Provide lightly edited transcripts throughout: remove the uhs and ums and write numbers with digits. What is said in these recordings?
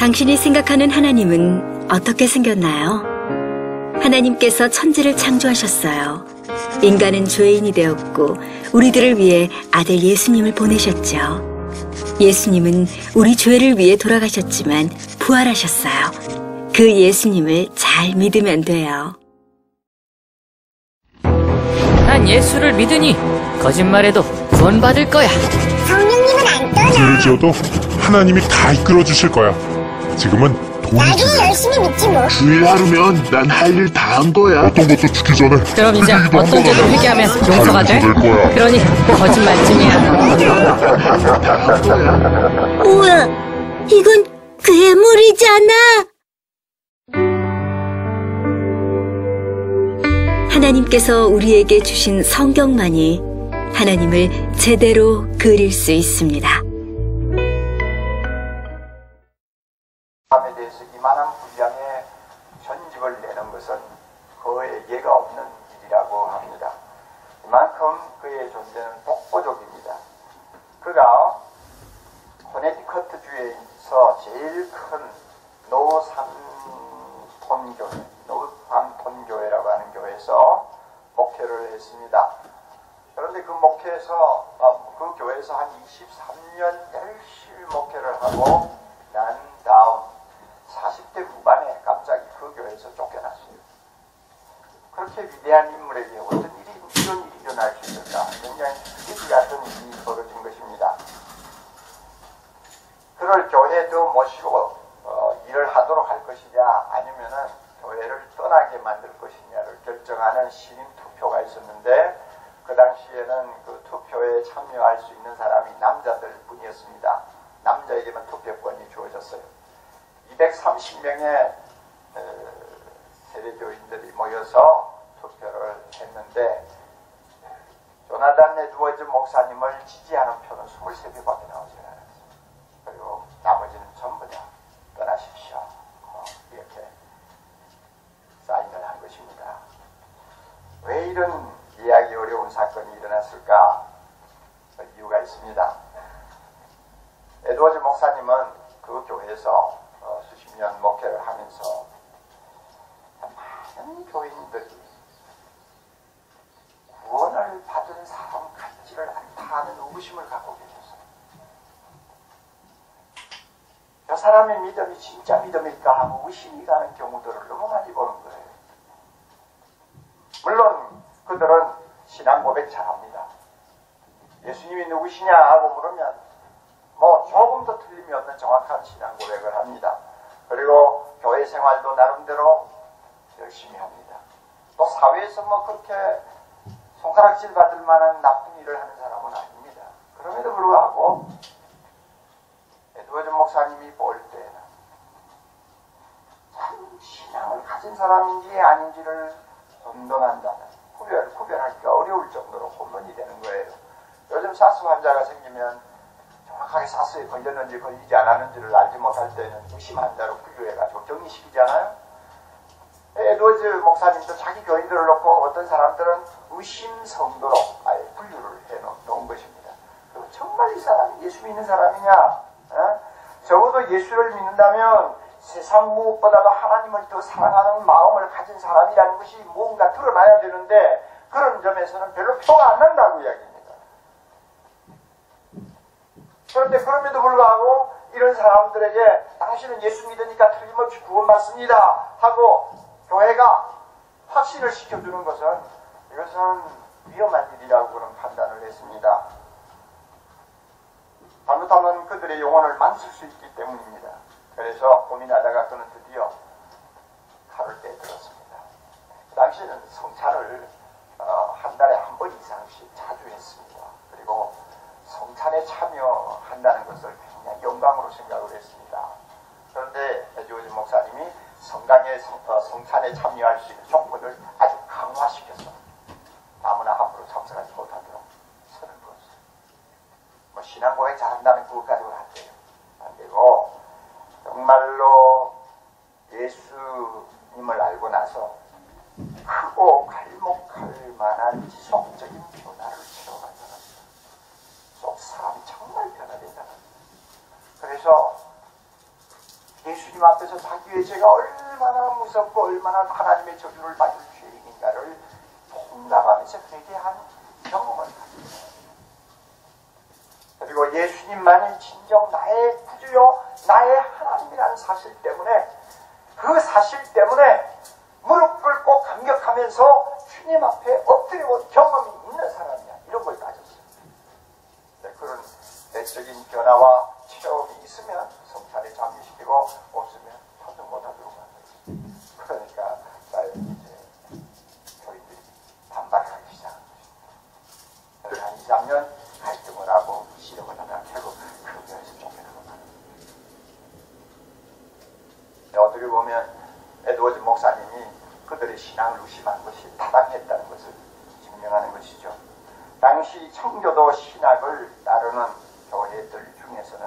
당신이 생각하는 하나님은 어떻게 생겼나요? 하나님께서 천지를 창조하셨어요. 인간은 죄인이 되었고 우리들을 위해 아들 예수님을 보내셨죠. 예수님은 우리 죄를 위해 돌아가셨지만 부활하셨어요. 그 예수님을 잘 믿으면 돼요. 난 예수를 믿으니 거짓말해도 구원받을 거야. 성령님은 안 떠나. 죄를 지어도 하나님이 다 이끌어 주실 거야. 지금은 돈이 나도 중요해. 열심히 믿지 뭐. 주일 하루면 난 할 일 다 한 거야. 어떤 것도 죽기 전에 그럼 이제 회개기도 어떤 죄도 한번 회개하면 하고 용서가 돼? 될 거야. 그러니 거짓말쯤이야. 우와, 이건 괴물이잖아. 하나님께서 우리에게 주신 성경만이 하나님을 제대로 그릴 수 있습니다. 함에 대해서 이만한 분량의 전집을 내는 것은 거의 예가 없는 일이라고 합니다. 이만큼 그의 존재는 독보적입니다. 그가 코네티커트주에서 제일 큰 노삼톤교회라고 하는 교회에서 목회를 했습니다. 그런데 그 그 교회에서 한 23년 열심히 목회를 하고 난 다음 40대 후반에 갑자기 그 교회에서 쫓겨났어요. 그렇게 위대한 인물에게 어떤 이런 일이 일어날 수 있을까? 굉장히 위기 같은 일이 벌어진 것입니다. 그를 교회도 모시고 일을 하도록 할 것이냐 아니면은 교회를 떠나게 만들 것이냐를 결정하는 신임 투표가 있었는데 그 당시에는 그 투표에 참여할 수 있는 사람이 남자들 뿐이었습니다. 남자에게만 투표권이 주어졌어요. 230명의 세례교인들이 모여서 투표를 했는데 조나단 에드워즈 목사님을 지지하는 표는 23개밖에 나오지 않았어요. 그리고 나머지는 전부 다 떠나십시오. 이렇게 사인을 한 것입니다. 왜 이런 이해하기 어려운 사건이 일어났을까? 이유가 있습니다. 에드워즈 목사님은 그 교회에서 수십 년 목회를 하면서 많은 교인들이 구원을 받은 사람 같지를 않다 하는 의구심을 갖고 계셨어요. 저 사람의 믿음이 진짜 믿음일까 하고 의심이 가는 경우들을 너무 많이 보는 거예요. 물론 그들은 신앙 고백 잘합니다. 예수님이 누구시냐 하고 물으면 조금도 틀림이 없는 정확한 신앙 고백을 합니다. 그리고 교회 생활도 나름대로 열심히 합니다. 또 사회에서 그렇게 손가락질 받을 만한 나쁜 일을 하는 사람은 아닙니다. 그럼에도 불구하고 에드워즈 목사님이 볼 때는 참 신앙을 가진 사람인지 아닌지를 혼돈한다는 구별하기가 어려울 정도로 혼돈이 되는 거예요. 요즘 사스 환자가 생기면 정확하게 사스에 걸렸는지 걸리지 않았는지를 알지 못할 때는 의심 환자로 분류해가지고 격리시키잖아요. 에드워즈 목사님도 자기 교인들을 놓고 어떤 사람들은 의심 성도로 아예 분류를 해놓은 것입니다. 그리고 정말 이 사람이 예수 믿는 사람이냐? 적어도 예수를 믿는다면 세상 무엇보다도 하나님을 더 사랑하는 마음을 가진 사람이라는 것이 뭔가 드러나야 되는데 그런 점에서는 별로 표가 안 난다고 이야기합니다. 그런데 그럼에도 불구하고 이런 사람들에게 당신은 예수 믿으니까 틀림없이 구원받습니다 하고 교회가 확신을 시켜주는 것은 이것은 위험한 일이라고 그런 판단을 했습니다. 잘못하면 그들의 영혼을 망칠 수 있기 때문입니다. 그래서 고민하다가 그는 드디어 칼을 빼들었습니다. 그 당시에는 성찬을 한 달에 한 번 이상씩 자주 했습니다. 그리고 성찬에 참여한다는 것을 굉장히 영광으로 생각을 했습니다. 그런데 에드워즈 목사님이 성찬에 참여할 수 있는 조건을 아주 강화시켰어. 아무나 함부로 참석하지 못하도록 선을 그었어요. 신앙 고백 잘한다는 그것 가지고 안 돼요. 안 되고 정말로 예수님을 알고 나서 크고 갈목할 만한 지속적인 변화를 체험한 사람입니다. 속 사람이 정말 변화된다는. 그래서 예수님 앞에서 자기의 죄가 얼마나 무섭고 얼마나 하나님의 저주를 받을 죄인인가를 통달하면서 회개한 경험을 가지고 그리고 예수님만이 진정 나의 구주요 나의 하나님이라는 사실 때문에 그 사실 때문에 무릎 꿇고 감격하면서 주님 앞에 엎드려온 경험이 있는 사람이야. 이런 걸 가졌어요. 그런 내적인 변화와 체험이 있으면 성찬에 참여시키고 없으면 참여 못하도록 만들었어요. 그러니까 이제 교인들이 반발하기 시작한 것입니다. 한 2, 3년 갈등을 하고 실험을 하다가 결국 그 교회에서 쫓겨나고 마는 거예요. 어떻게 보면 에드워즈 목사님이 그들의 신앙을 의심한 것이 타당했다는 것을 증명하는 것이죠. 당시 청교도 신학을 따르는 교회들 중에서는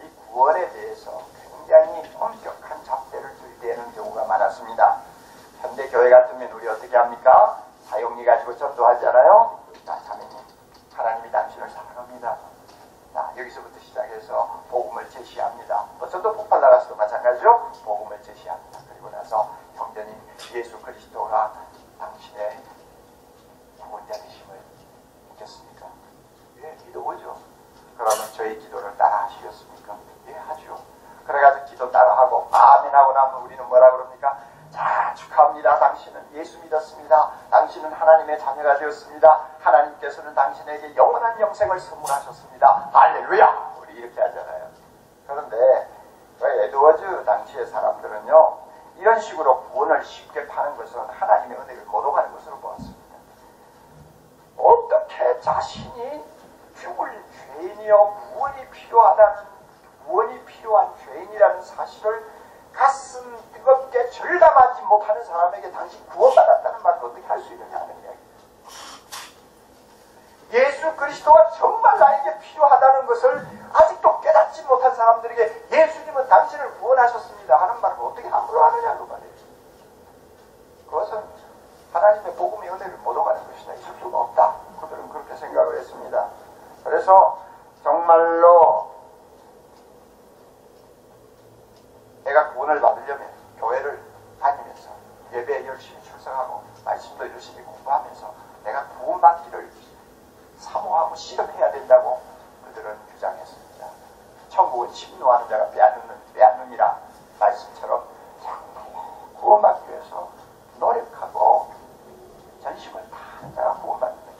이 구원에 대해서 굉장히 엄격한 잣대를 들이대는 경우가 많았습니다. 현대 교회 같으면 우리 어떻게 합니까? 사용리 가지고 전도하잖아요. 자, 자매님, 하나님이 당신을 사랑합니다. 자, 여기서부터 시작해서 복음을 제시합니다. 전도 폭발 나가서도 마찬가지죠. 복음을 제시합니다. 그리고 나서 형제님, 예수 그리스도가 당신의 구원자 되심을 믿겠습니까? 예, 믿어보죠. 그러면 저희 기도를 따라 하시겠습니까? 예, 하죠. 그래가지고 기도 따라 하고 아멘하고 나면 우리는 뭐라 그럽니까? 자, 축하합니다. 당신은 예수 믿었습니다. 당신은 하나님의 자녀가 되었습니다. 하나님께서는 당신에게 영원한 영생을 선물하셨습니다. 할렐루야! 우리 이렇게 하잖아요. 그런데 에드워즈 당시의 사람들은요, 이런 식으로 구원을 쉽게 파는 것은 하나님의 은혜를 모독하는 것으로 보았습니다. 어떻게 자신이 죽을 죄인이요 구원이 필요한 죄인이라는 사실을 가슴 뜨겁게 절감하지 못하는 사람에게 당신 구원받았다는 말을 어떻게 할 수 있느냐 하는 이야기입니다. 예수 그리스도가 정말 나에게 필요하다는 것을 아직도 깨닫지 못한 사람들에게 예수님은 당신을 구원하셨습니다 하는 말을 어떻게 함부로 하느냐고 말이에요. 그것은 하나님의 복음의 은혜를 모독하는 것이다. 있을 수가 없다. 그들은 그렇게 생각을 했습니다. 그래서 정말로 내가 구원을 받으려면 교회를 다니면서 예배에 열심히 출석하고 말씀도 열심히 공부하면서 내가 구원받기를 사모하고 실험해야 된다고 그들은 주장했습니다. 천국은 침노하는 자가 빼앗느니라 말씀처럼 정말로 구원받기 위해서 노력하고 전심을 다하는 자가 구원받는 거예요.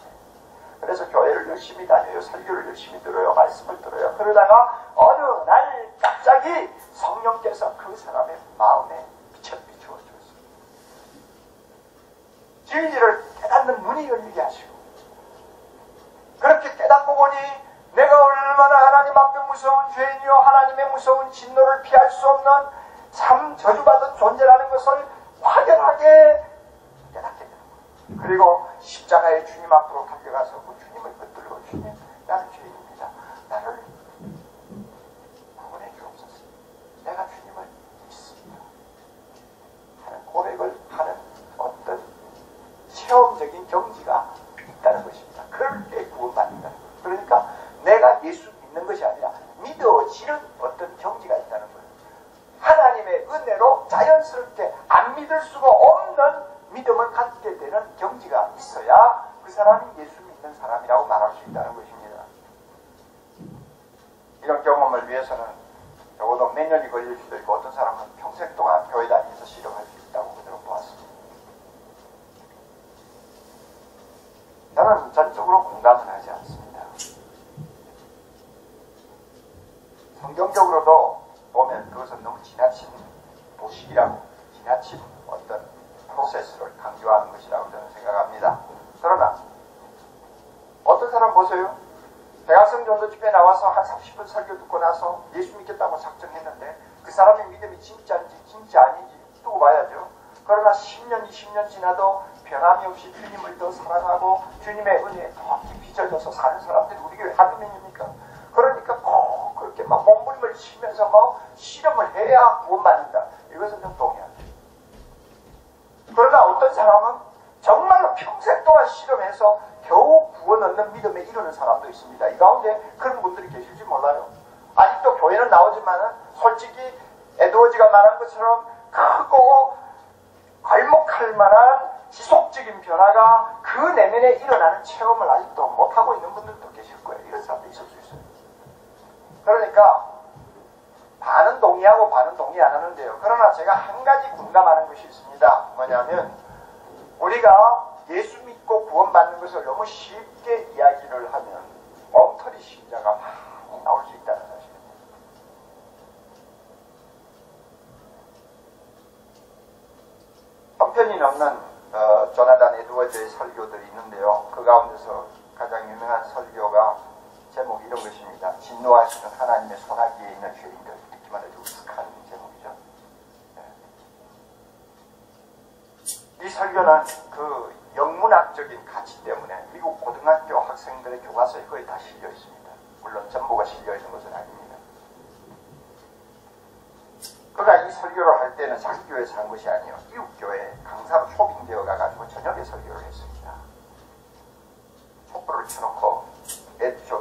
그래서 교회를 열심히 다녀요. 설교를 열심히 들어요. 말씀을 들어요. 그러다가 어느 날 갑자기 성령께서 그 사람의 마음에 빛을 비추어 주었습니다. 진리를 깨닫는 눈이 열리게 하시고 그렇게 깨닫고 보니 내가 얼마나 하나님 앞에 무서운 죄인이요 하나님의 무서운 진노를 피할 수 없는 참 저주받은 존재라는 것을 확연하게 깨닫게 되는 거예요. 그리고 십자가의 주님 앞으로 달려가서 그 주님을 붙들고 주님, 나는 죄인입니다. 나를 구원해 주옵소서. 내가 주님을 믿습니다. 하는 고백을 하는 어떤 체험적인 경지가 있다는 것입니다. 그럴 때 구원받는다는 거예요. 그러니까 내가 예수 믿는 것이 아니라 믿어지는 어떤 경지가 있다는 거예요. 하나님의 은혜로 자연스럽게 안 믿을 수가 없는 믿음을 갖게 되는 경지가 있어야 그 사람이 예수 믿는 사람이라고 말할 수 있다는 것입니다. 이런 경험을 위해서는 적어도 몇 년이 걸릴 수도 있고 어떤 사람은 평생 동안 교회 다니면서 실험할 수 있다고 그들은 보았습니다. 저는 전적으로 공감은 하지 않습니다. 성경적으로도 보면 그것은 너무 지나친 도식이라고 지나친 어떤 프로세스를 강조하는 것이라고 저는 생각합니다. 그러나 어떤 사람 보세요. 대학생 전도 집회 나와서 한 30분 설교 듣고 나서 예수 믿겠다고 작정했는데 그 사람의 믿음이 진짜인지 진짜 아닌지 두고 봐야죠. 그러나 10년, 20년 지나도 변함이 없이 주님을 더 사랑하고 주님의 은혜에 더 깊이 젖어서 사는 사람들이 우리 교회 한두 명입니까? 그러니까 꼭 그렇게 막 몸부림을 치면서 뭐 실험을 해야 구원받는다. 이것은 좀 동의합니다. 그러나 어떤 사람은 정말로 평생 동안 실험해서 겨우 구원 얻는 믿음에 이르는 사람도 있습니다. 이 가운데 그런 분들이 계실지 몰라요. 아직도 교회는 나오지만은 솔직히 에드워즈가 말한 것처럼 크고 괄목할 만한 지속적인 변화가 그 내면에 일어나는 체험을 아직도 못하고 있는 분들도 계실 거예요. 이런 사람도 있을 수 있어요. 그러니까 반은 동의하고 반은 동의 안 하는데요. 그러나 제가 한 가지 공감하는 것이 있습니다. 뭐냐면 우리가 예수 믿고 구원받는 것을 너무 쉽게 이야기를 하면 엉터리 신자가 많이 나올 수 있다는 사실입니다. 형편이 넘는 조나단 에드워즈의 설교들이 있는데요. 그 가운데서 가장 유명한 설교가 제목이 이런 것입니다. 진노하시는 하나님의 소나기에 있는 죄인들. 듣기만 해도 익숙한 제목이죠. 이 설교는 그 영문학적인 가치 때문에 미국 고등학교 학생들의 교과서에 거의 다 실려 있습니다. 물론 전부가 실려 있는 것은 아닙니다. 그가 이 설교를 할 때는 자기 교회에서 한 것이 아니에요. 이웃 교회에 강사로 초빙되어 가가지고 저녁에 설교를 했습니다. 촛불을 켜놓고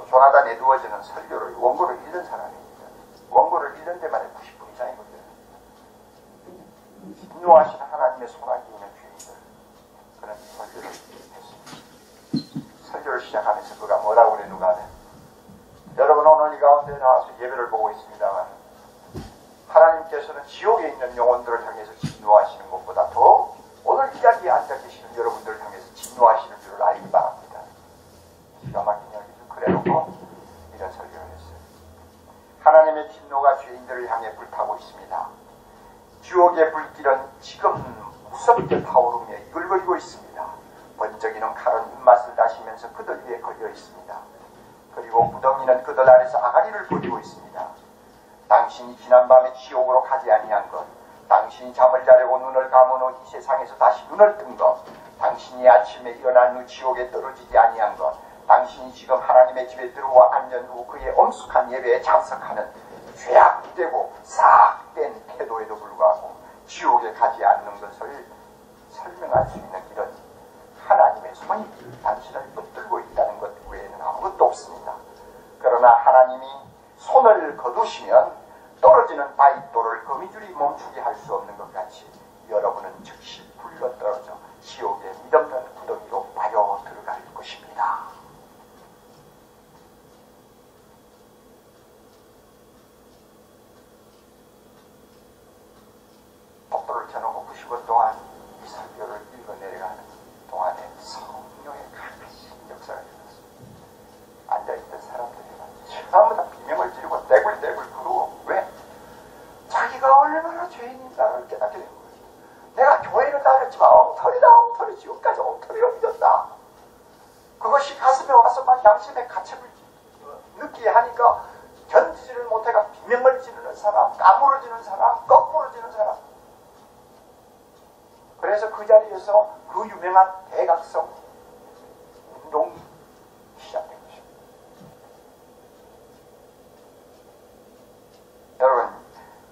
조나단 에드워즈는 설교를 원고를 읽는 사람입니다. 원고를 읽는 데만 90분 이상이 걸려요. 진노하시는 하나님의 소나기 있는 죄인들. 그런 설교를 했습니다. 설교를 시작하면서 그가 뭐라고 그래 누가 하면 여러분 오늘 이 가운데 나와서 예배를 보고 있습니다만 하나님께서는 지옥에 있는 영혼들을 향해서 진노하시는 것보다 더 오늘 이 자리에 앉아 계시는 여러분들을 향해서 진노하시는 줄을 알기 바랍니다. 기가 막힌 이야기죠. 그래놓고 이런 설교를 했어요. 하나님의 진노가 죄인들을 향해 불타고 있습니다. 지옥의 불길은 지금 무섭게 타오르며 이글거리고 있습니다. 번쩍이는 칼은 입맛을 다시면서 그들 위에 걸려 있습니다. 그리고 구덩이는 그들 아래서 아가리를 뿌리고 있습니다. 당신이 지난밤에 지옥으로 가지 아니한 것, 당신이 잠을 자려고 눈을 감은 후 이 세상에서 다시 눈을 뜬 것, 당신이 아침에 일어난 후 지옥에 떨어지지 아니한 것, 당신이 지금 하나님의 집에 들어와 앉은 후 그의 엄숙한 예배에 참석하는 죄악되고 싹된 태도에도 불구하고 지옥에 가지 않는 것을 설명할 수 있는 길은 하나님의 손이 당신을 붙들고 있다는 것 외에는 아무것도 없습니다. 그러나 하나님이 손을 거두시면 떨어지는 바위돌을 거미줄이 멈추게 할 수 없는 것 같이 여러분은 즉시 굴러떨어져 지옥의 믿없는 구덩이로 빠져 들어갈 것입니다. 복도를 켜놓고 90분 동안 이 설교를 읽어내려가는 동안에 성령의 강하신 역사가 일어났습니다. 앉아있던 사람들이 전부 다 비명을 지르고 떼굴떼굴 부르고 왜? 자기가 얼마나 죄인인가를 깨닫게 된 거예요. 내가 교회를 다녔지만 엉터리 지금까지 엉터리로 믿었다. 그것이 가슴에 와서 막 양심의 가책을 느끼게 하니까 견디지를 못해가 비명을 지르는 사람, 까무러지는 사람, 거꾸러지는 사람. 그래서 그 자리에서 그 유명한 대각성 운동이 시작된 것입니다. 여러분,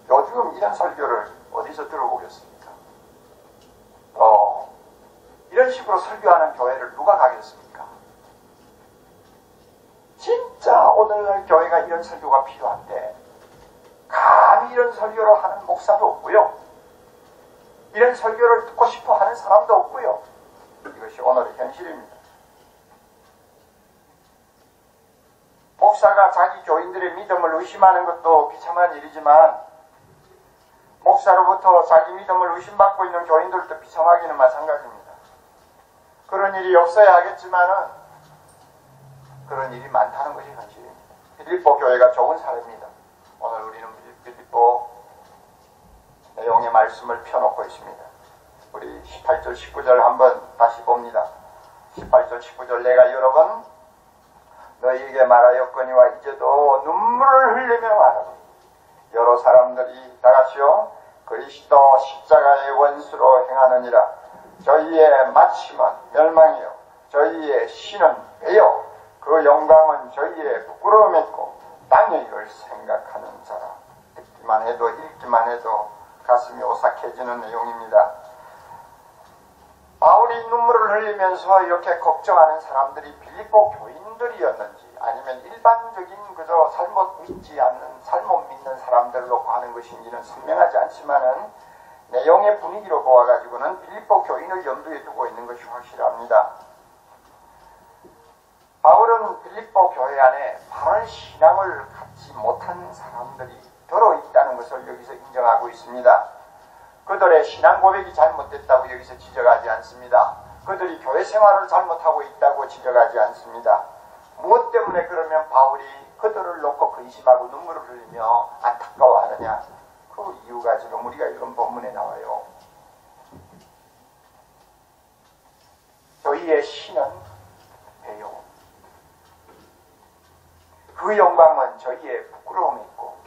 요즘 이런 설교를 어디서 들어보겠습니까? 이런 식으로 설교하는 교회를 누가 가겠습니까? 진짜 오늘날 교회가 이런 설교가 필요한데 감히 이런 설교를 하는 목사도 없고요. 이런 설교를 듣고 싶어 하는 사람도 없고요. 이것이 오늘의 현실입니다. 목사가 자기 교인들의 믿음을 의심하는 것도 비참한 일이지만 목사로부터 자기 믿음을 의심받고 있는 교인들도 비참하기는 마찬가지입니다. 그런 일이 없어야 하겠지만은 그런 일이 많다는 것이 현실입니다. 빌립보 교회가 좋은 사례입니다. 오늘 우리는 빌립보 내용의 말씀을 펴놓고 있습니다. 우리 18절 19절 한번 다시 봅니다. 18절 19절 내가 여러 번 너희에게 말하였거니와 이제도 눈물을 흘리며 말하니 여러 사람들이 다같이요 그리스도 십자가의 원수로 행하느니라. 저희의 마침은 멸망이요 저희의 신은 배요 그 영광은 저희의 부끄러움이고 땅의 일을 생각하는 자라. 듣기만 해도 읽기만 해도 가슴이 오싹해지는 내용입니다. 바울이 눈물을 흘리면서 이렇게 걱정하는 사람들이 빌립보 교인들이었는지 아니면 일반적인 그저 잘못 믿지 않는, 잘못 믿는 사람들을 놓고 하는 것인지는 선명하지 않지만은 내용의 분위기로 보아가지고는 빌립보 교인을 염두에 두고 있는 것이 확실합니다. 바울은 빌립보 교회 안에 바른 신앙을 갖지 못한 사람들이 들어있다는 것을 여기서 인정하고 있습니다. 그들의 신앙 고백이 잘못됐다고 여기서 지적하지 않습니다. 그들이 교회 생활을 잘못하고 있다고 지적하지 않습니다. 무엇 때문에 그러면 바울이 그들을 놓고 근심하고 눈물을 흘리며 안타까워하느냐? 그 이유가 지금 우리가 읽은 본문에 나와요. 저희의 신은 배요. 그 영광은 저희의 부끄러움에 있고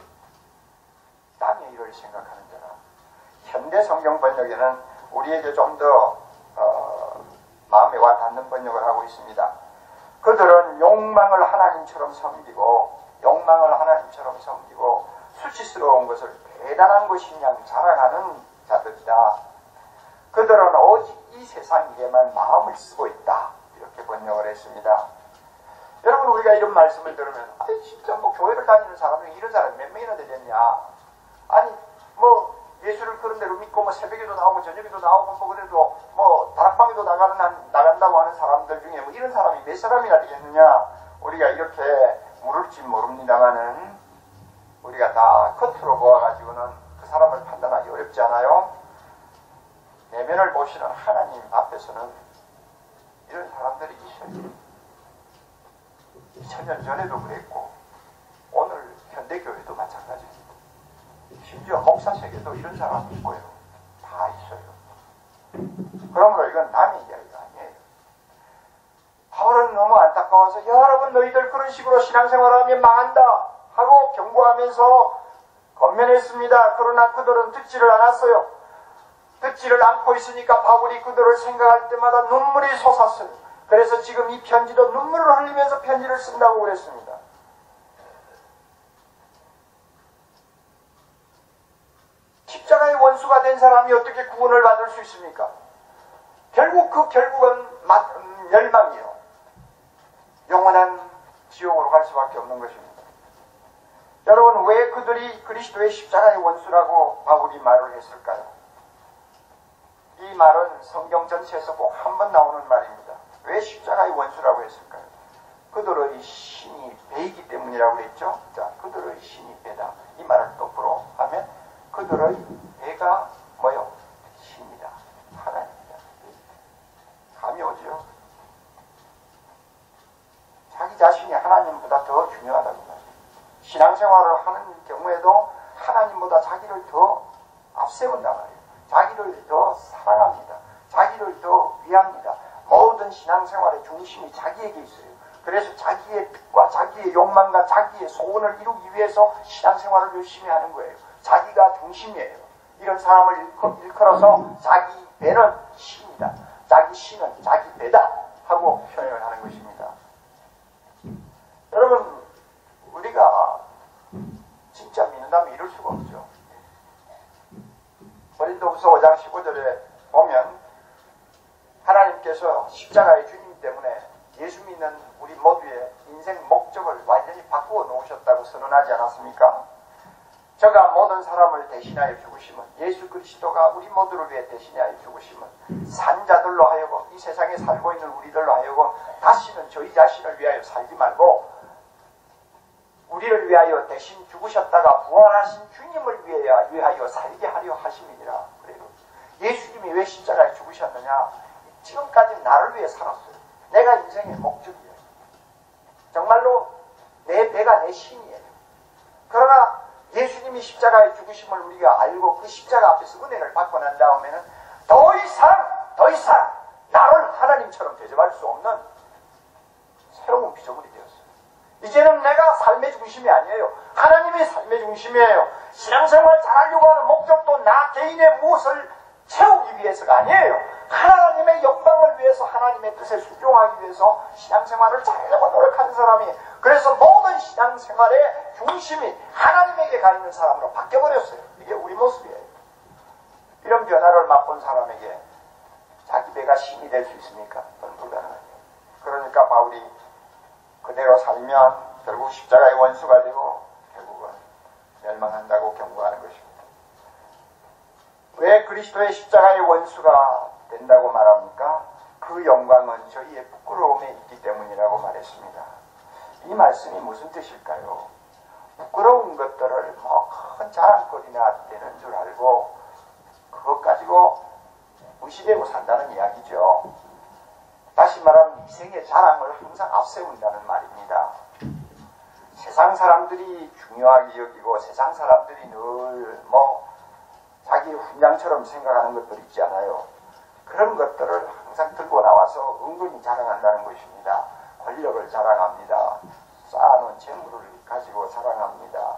땅의 일을 생각하는 자라. 현대 성경 번역에는 우리에게 좀 더 마음에 와 닿는 번역을 하고 있습니다. 그들은 욕망을 하나님처럼 섬기고 수치스러운 것을 대단한 것인 양 자랑하는 자들이다. 그들은 오직 이 세상 일에만 마음을 쓰고 있다. 이렇게 번역을 했습니다. 여러분, 우리가 이런 말씀을 들으면 아니 진짜 뭐 교회를 다니는 사람이 이런 사람이 몇 명이나 되겠냐. 아니 뭐 예수를 그런 대로 믿고 뭐 새벽에도 나오고 저녁에도 나오고 뭐 그래도 뭐 다락방에도 나간다고 하는 사람들 중에 뭐 이런 사람이 몇 사람이나 되겠느냐. 우리가 이렇게 물을지 모릅니다만은 우리가 다 겉으로 보아가지고는 그 사람을 판단하기 어렵지 않아요? 내면을 보시는 하나님 앞에서는 이런 사람들이 있어요. 2000년 전에도 그랬고 오늘 현대교회도 마찬가지입니다. 심지어 목사 세계도 이런 사람이 있고요. 다 있어요. 그러므로 이건 남의 이야기가 아니에요. 바울은 너무 안타까워서 여러분 너희들 그런 식으로 신앙생활을 하면 망한다 하고 경고하면서 권면했습니다. 그러나 그들은 듣지를 않았어요. 듣지를 않고 있으니까 바울이 그들을 생각할 때마다 눈물이 솟았어요. 그래서 지금 이 편지도 눈물을 흘리면서 편지를 쓴다고 그랬습니다. 십자가의 원수가 된 사람이 어떻게 구원을 받을 수 있습니까? 결국은 멸망이에요. 영원한 지옥으로 갈 수밖에 없는 것입니다. 여러분, 왜 그들이 그리스도의 십자가의 원수라고 바울이 말을 했을까요? 이 말은 성경 전체에서 꼭 한 번 나오는 말입니다. 왜 십자가의 원수라고 했을까요? 그들의 신이 배이기 때문이라고 그랬죠. 자, 그들의 신이 배다. 이 말을 똑바로 하면 그들의 배가 뭐요? 신이다. 하나님이다. 감이 오죠. 자기 자신이 하나님보다 더 중요하다고 말이에요. 신앙생활을 하는 경우에도 하나님보다 자기를 더 앞세운단 말이에요. 자기를 더 사랑합니다. 자기를 더 위합니다. 모든 신앙생활의 중심이 자기에게 있어요. 그래서 자기의 뜻과 자기의 욕망과 자기의 소원을 이루기 위해서 신앙생활을 열심히 하는 거예요. 자기가 중심이에요. 이런 사람을 일컬어서 자기 배는 신이다. 자기 신은 자기 배다 하고 표현을 하는 것입니다. 여러분, 우리가 진짜 믿는다면 이럴 수가 없죠. 고린도후서 5장 15절에 보면 하나님께서 십자가의 주님 때문에 예수 믿는 우리 모두의 인생 목적을 완전히 바꾸어 놓으셨다고 선언하지 않았습니까? 저가 모든 사람을 대신하여 죽으심은, 예수 그리스도가 우리 모두를 위해 대신하여 죽으심은 산자들로 하여금, 이 세상에 살고 있는 우리들로 하여금 다시는 저희 자신을 위하여 살지 말고 우리를 위하여 대신 죽으셨다가 부활하신 주님을 위하여 살게 하려 하심이니라. 그래요. 예수님이 왜 십자가에 죽으셨느냐? 지금까지 나를 위해 살았어요. 내가 인생의 목적이에요. 정말로 내 배가 내 신이에요. 그러나 예수님이 십자가에 죽으심을 우리가 알고 그 십자가 앞에서 은혜를 받고 난 다음에는 더 이상 나를 하나님처럼 대접할 수 없는 새로운 피조물이 되었어요. 이제는 내가 삶의 중심이 아니에요. 하나님의 삶의 중심이에요. 신앙생활 잘하려고 하는 목적도 나 개인의 무엇을 채우기 위해서가 아니에요. 하나님의 영광을 위해서, 하나님의 뜻에 순종하기 위해서 신앙생활을 잘하려고 노력하는 사람이, 그래서 모든 신앙생활의 중심이 하나님에게 가 있는 사람으로 바뀌어버렸어요. 이게 우리 모습이에요. 이런 변화를 맛본 사람에게 자기 배가 신이 될 수 있습니까? 그건 불가능하죠. 그러니까 바울이 그 그대로 살면 결국 십자가의 원수가 되고 결국은 멸망한다고 경고하는 것입니다. 왜 그리스도의 십자가의 원수가 된다고 말합니까? 그 영광은 저희의 부끄러움에 있기 때문이라고 말했습니다. 이 말씀이 무슨 뜻일까요? 부끄러운 것들을 큰 자랑거리나 되는 줄 알고 그것 가지고 무시되고 산다는 이야기죠. 다시 말하면 이생의 자랑을 항상 앞세운다는 말입니다. 세상 사람들이 중요하게 여기고 세상 사람들이 늘 자기 훈장처럼 생각하는 것들 있지 않아요. 그런 것들을 항상 들고 나와서 은근히 자랑한다는 것입니다. 권력을 자랑합니다. 쌓아놓은 재물을 가지고 자랑합니다.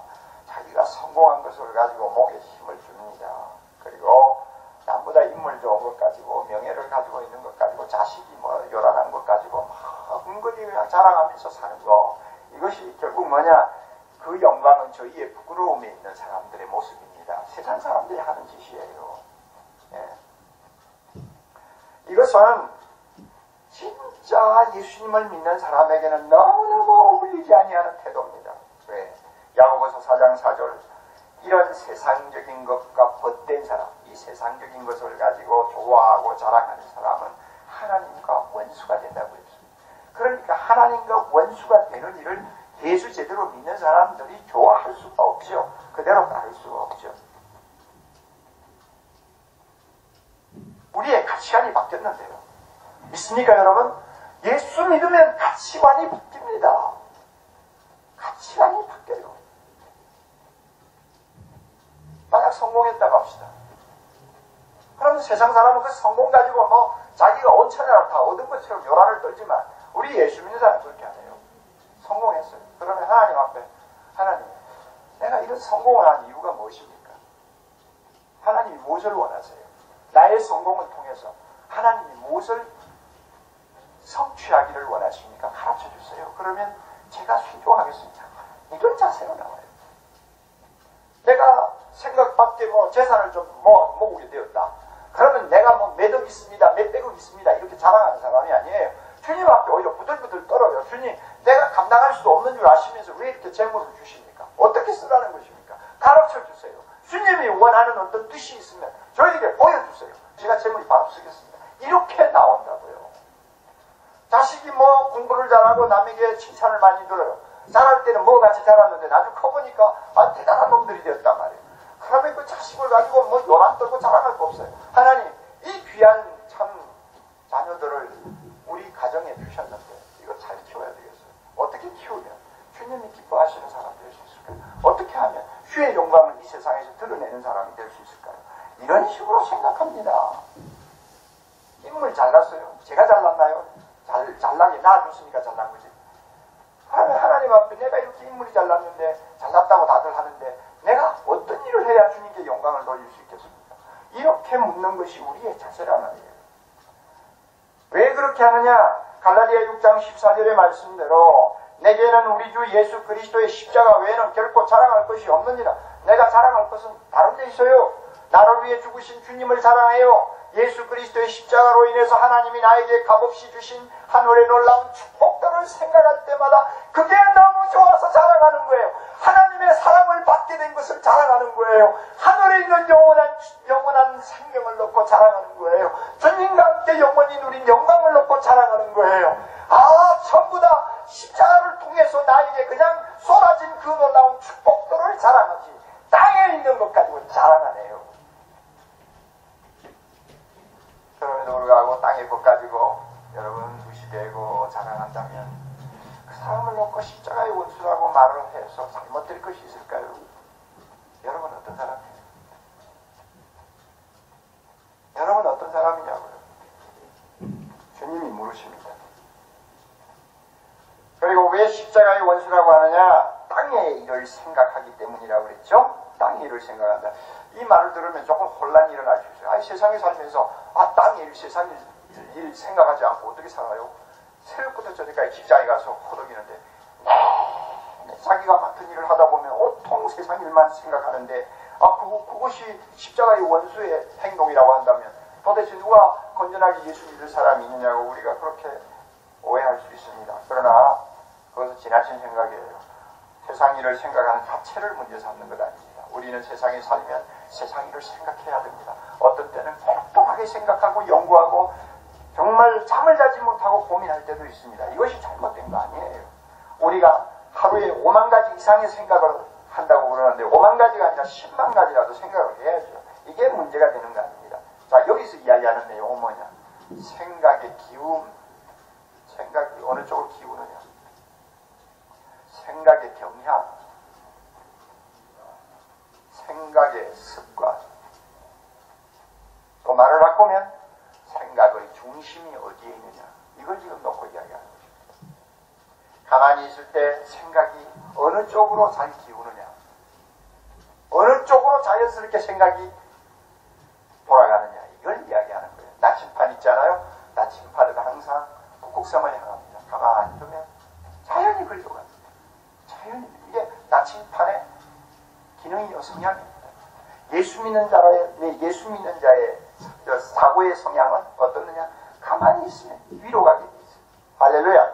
자기가 성공한 것을 가지고 목에 힘을 줍니다. 그리고 남보다 인물 좋은 것 가지고 명예를 가지고 있는 것 가지고 자식이 요란한 것 가지고 은근히 그냥 자랑하면서 사는 거. 이것이 결국 뭐냐? 그 영광은 저희의 부끄러움에 있는 사람들의 모습입니다. 세상 사람들이 하는 짓이에요. 예. 이것은 진짜 예수님을 믿는 사람에게는 너무너무 어울리지 아니하는 태도입니다. 왜? 야고보서 4장 4절 이런 세상적인 것과 벗된 사람, 이 세상적인 것을 가지고 좋아하고 자랑하는 사람은 하나님과 원수가 된다고 했습니다. 그러니까 하나님과 원수가 되는 일을 예수 제대로 믿는 사람들이 좋아할 수가 없죠. 그대로 따를 수가 없죠. 우리의 가치관이 바뀌었는데요. 믿습니까 여러분? 예수 믿으면 가치관이 바뀝니다. 가치관이 바뀌어요. 만약 성공했다고 합시다. 그러면 세상 사람은 그 성공 가지고 자기가 온천이라 다 얻은 것처럼 요란을 떨지만 우리 예수 믿는 사람은 그렇게 안 해요. 성공했어요. 그러면 하나님 앞에 하나님 내가 이런 성공을 한 이유가 무엇입니까? 하나님이 무엇을 원하세요? 나의 성공을 통해서 하나님이 무엇을 성취하기를 원하십니까? 가르쳐 주세요. 그러면 제가 순종하겠습니다. 이런 자세로 나와요. 내가 생각 밖에 재산을 좀 모으게 되었다. 그러면 내가 몇억 있습니다. 몇백억 있습니다. 이렇게 자랑하는 사람이 아니에요. 주님 앞에 오히려 부들부들 떨어요. 주님, 내가 감당할 수도 없는 줄 아시면서 왜 이렇게 재물을 주십니까? 어떻게 쓰라는 것입니까? 가르쳐 주세요. 주님이 원하는 어떤 뜻이 있으면 저에게 보여주세요. 제가 재물이 바로 쓰겠습니다. 이렇게 나온다고요. 자식이 공부를 잘하고 남에게 칭찬을 많이 들어요. 자랄 때는 같이 자랐는데 나중에 커보니까 대단한 놈들이 되었단 말이에요. 그러면 그 자식을 가지고 요란 떨고 자랑할 거 없어요. 하나님, 이 귀한 참 자녀들을 우리 가정에 주셨는데 이거 잘 키워야 되겠어요. 어떻게 키우면 주님이 기뻐하시는 사람이 될 수 있을까요? 어떻게 하면 주의 영광을 이 세상에서 드러내는 사람이 될 수 있을까요? 이런 식으로 생각합니다. 인물 잘났어요. 제가 잘났나요? 잘나게 낳아줬으니까 잘난 거지. 하나님 앞에 내가 이렇게 인물이 잘났는데 잘났다고 다들 하는데 내가 어떤 일을 해야 주님께 영광을 돌릴 수 있겠습니까? 이렇게 묻는 것이 우리의 자세란 말이에요. 왜 그렇게 하느냐? 갈라디아 6장 14절의 말씀대로 내게는 우리 주 예수 그리스도의 십자가 외에는 결코 자랑할 것이 없느니라. 내가 자랑할 것은 다른 데 있어요. 나를 위해 죽으신 주님을 자랑해요. 예수 그리스도의 십자가로 인해서 하나님이 나에게 값없이 주신 하늘의 놀라운 축복들을 생각할 때마다 그게 너무 좋아서 자랑하는 거예요. 하나님의 사랑을 받게 된 것을 자랑하는 거예요. 하늘에 있는 영원한 생명을 놓고 자랑하는 거예요. 주님과 함께 영원히 누린 영광을 놓고 자랑하는 거예요. 전부 다 십자가를 통해서 나에게 그냥 쏟아진 그 놀라운 축복들을 자랑하지 땅에 있는 것 가지고 자랑하네요. 그럼에도 불구하고 땅의 것 가지고 여러분 무시되고 자랑한다면 그 사람을 놓고 십자가의 원수라고 말을 해서 잘못될 것이 있을까요? 여러분 어떤 사람이에요? 여러분 어떤 사람이냐고요? 주님이 물으십니다. 그리고 왜 십자가의 원수라고 하느냐? 땅의 일을 생각하기 때문이라고 그랬죠? 땅의 일을 생각한다. 이 말을 들으면 조금 혼란이 일어날 수 있어요. 세상에 살면서 땅의 일, 세상 일 생각하지 않고 어떻게 살아요? 새벽부터 저녁까지 직장에 가서 호덕이는데 자기가 맡은 일을 하다 보면 온통 세상 일만 생각하는데 그것이 십자가의 원수의 행동이라고 한다면 도대체 누가 건전하게 예수 믿을 사람이 있느냐고 우리가 그렇게 오해할 수 있습니다. 그러나 그것은 지나친 생각이에요. 세상 일을 생각하는 자체를 문제 삼는 것 아닙니다. 우리는 세상에 살면 세상 일을 생각해야 됩니다. 어떤 때는 복잡하게 생각하고 연구하고 정말 잠을 자지 못하고 고민할 때도 있습니다. 이것이 잘못된 거 아니에요. 우리가 하루에 5만 가지 이상의 생각을 한다고 그러는데 5만 가지가 아니라 10만 가지라도 생각을 해야죠. 이게 문제가 되는 거 아닙니다. 자, 여기서 이야기하는 내용은 뭐냐? 생각의 기움. 생각이 어느 쪽으로 기우느냐? 생각의 경향, 생각의 습관. 또 말을 바꾸면 생각의 중심이 어디에 있느냐. 이걸 지금 놓고 이야기하는 거죠. 가만히 있을 때 생각이 어느 쪽으로 잘 기우느냐. 어느 쪽으로 자연스럽게 생각이 돌아가느냐. 이걸 이야기하는 거예요. 나침판 있잖아요. 나침판은 항상 북극섬을 향합니다. 가만히 두면 자연히 흘러갑니다. 자연히. 이게 나침판의 기능이요, 성향입니다. 예수 믿는 자의 사고의 성향은 어떻느냐? 가만히 있으면 위로 가게 돼 있어요. 할렐루야.